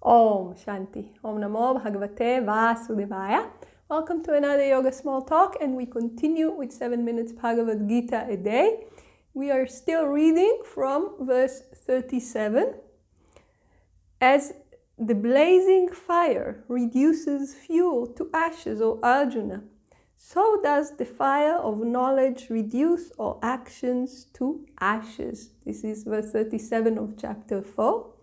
Om Shanti. Om Namo Bhagavate Vasudevaya. Welcome to another Yoga Small Talk, and we continue with 7 minutes Bhagavad Gita a day. We are still reading from verse 37. As the blazing fire reduces fuel to ashes, O Arjuna, so does the fire of knowledge reduce all actions to ashes. This is verse 37 of chapter 4.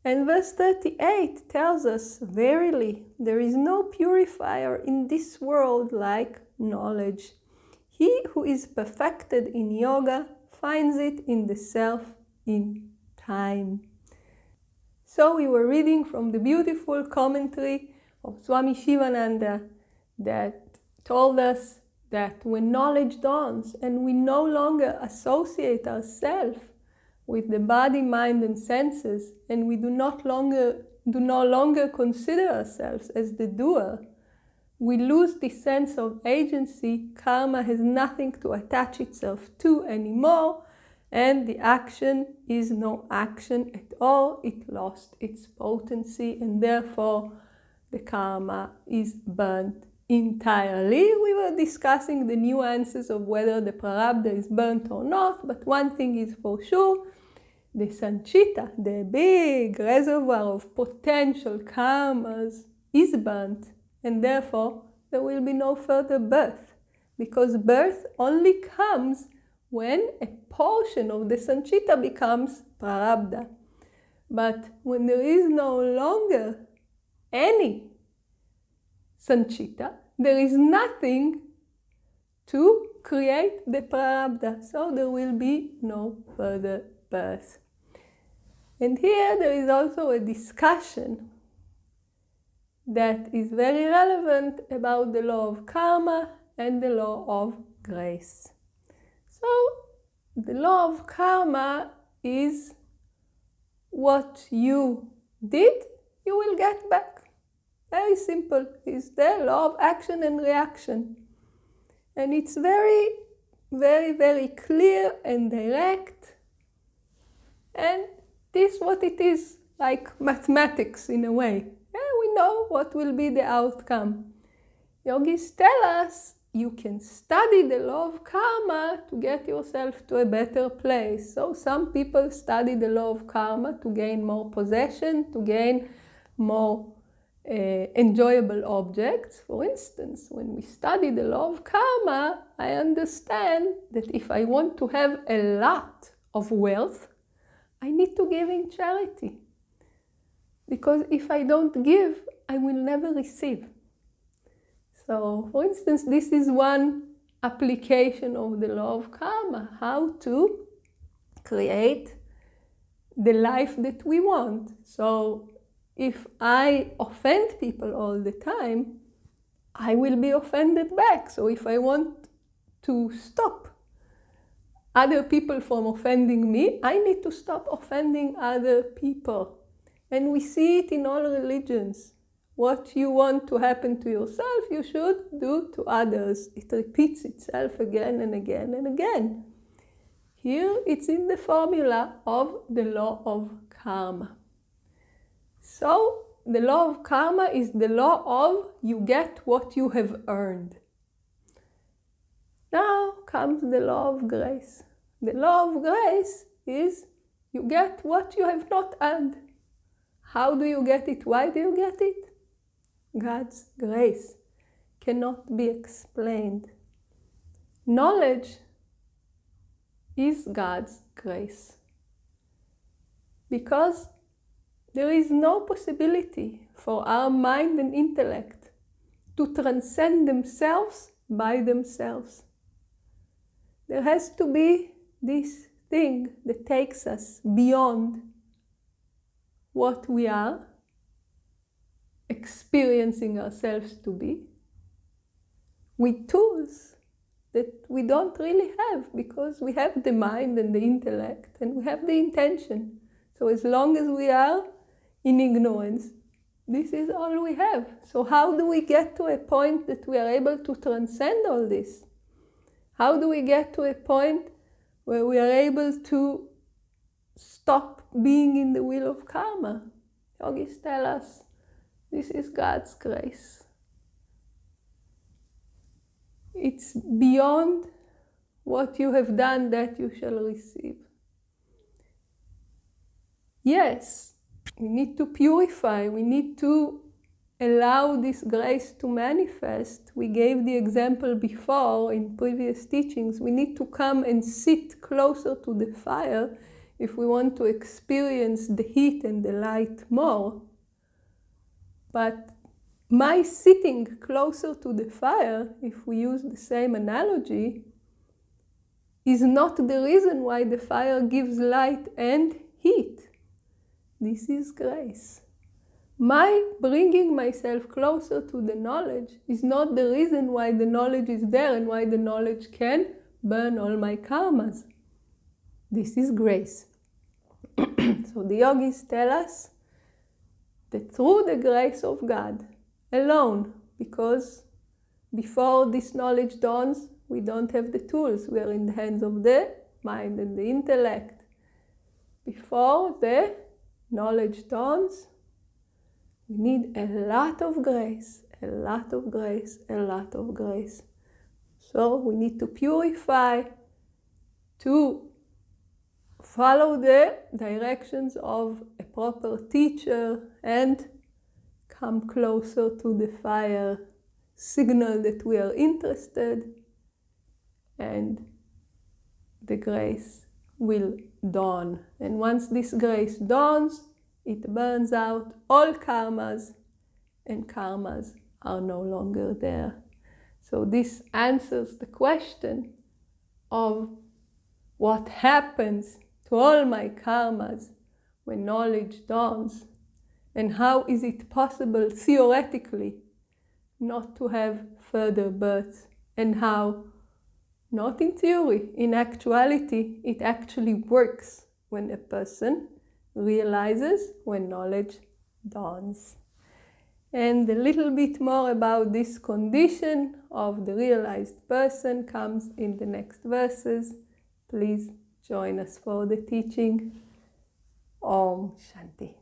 And verse 38 tells us, verily, there is no purifier in this world like knowledge. He who is perfected in yoga finds it in the self in time. So we were reading from the beautiful commentary of Swami Shivananda that told us that when knowledge dawns and we no longer associate ourselves with the body, mind, and senses, and we do no longer consider ourselves as the doer, we lose this sense of agency. Karma has nothing to attach itself to anymore, and the action is no action at all. It lost its potency, and therefore the karma is burnt entirely. We were discussing the nuances of whether the prarabdha is burnt or not, but one thing is for sure: the sanchita, the big reservoir of potential karmas, is burnt, and therefore there will be no further birth, because birth only comes when a portion of the sanchita becomes prarabdha. But when there is no longer any sanchita, there is nothing to create the prarabdha, so there will be no further birth. And here there is also a discussion that is very relevant about the law of karma and the law of grace. So the law of karma is what you did, you will get back. Very simple. It's the law of action and reaction. And it's very, very, very clear and direct. And this is what it is, like mathematics in a way. We know what will be the outcome. Yogis tell us you can study the law of karma to get yourself to a better place. So some people study the law of karma to gain more possession, to gain more enjoyable objects. For instance, when we study the law of karma, I understand that if I want to have a lot of wealth, I need to give in charity. Because if I don't give, I will never receive. So, for instance, this is one application of the law of karma, how to create the life that we want. So, if I offend people all the time, I will be offended back. So, if I want to stop other people from offending me, I need to stop offending other people. And we see it in all religions. What you want to happen to yourself, you should do to others. It repeats itself again and again and again. Here it's in the formula of the law of karma. So the law of karma is the law of you get what you have earned. Now comes the law of grace. The law of grace is you get what you have not earned. How do you get it? Why do you get it? God's grace cannot be explained. Knowledge is God's grace, because there is no possibility for our mind and intellect to transcend themselves by themselves. There has to be this thing that takes us beyond what we are experiencing ourselves to be, with tools that we don't really have, because we have the mind and the intellect and we have the intention. So as long as we are in ignorance, this is all we have. So how do we get to a point that we are able to transcend all this? How do we get to a point where we are able to stop being in the wheel of karma? Yogis tell us this is God's grace. It's beyond what you have done that you shall receive. Yes, we need to purify, we need to allow this grace to manifest. We gave the example before in previous teachings. We need to come and sit closer to the fire if we want to experience the heat and the light more. But my sitting closer to the fire, if we use the same analogy, is not the reason why the fire gives light and heat. This is grace. My bringing myself closer to the knowledge is not the reason why the knowledge is there and why the knowledge can burn all my karmas. This is grace. So the yogis tell us that through the grace of God alone, because before this knowledge dawns, we don't have the tools. We are in the hands of the mind and the intellect. Before the knowledge dawns, we need a lot of grace, a lot of grace, a lot of grace. So we need to purify, to follow the directions of a proper teacher and come closer to the fire, signal that we are interested, and the grace will dawn. And once this grace dawns, it burns out all karmas, and karmas are no longer there. So this answers the question of what happens to all my karmas when knowledge dawns, and how is it possible theoretically not to have further births, and how, not in theory, in actuality, it actually works when a person realizes when knowledge dawns. And a little bit more about this condition of the realized person comes in the next verses. Please join us for the teaching. Om Shanti.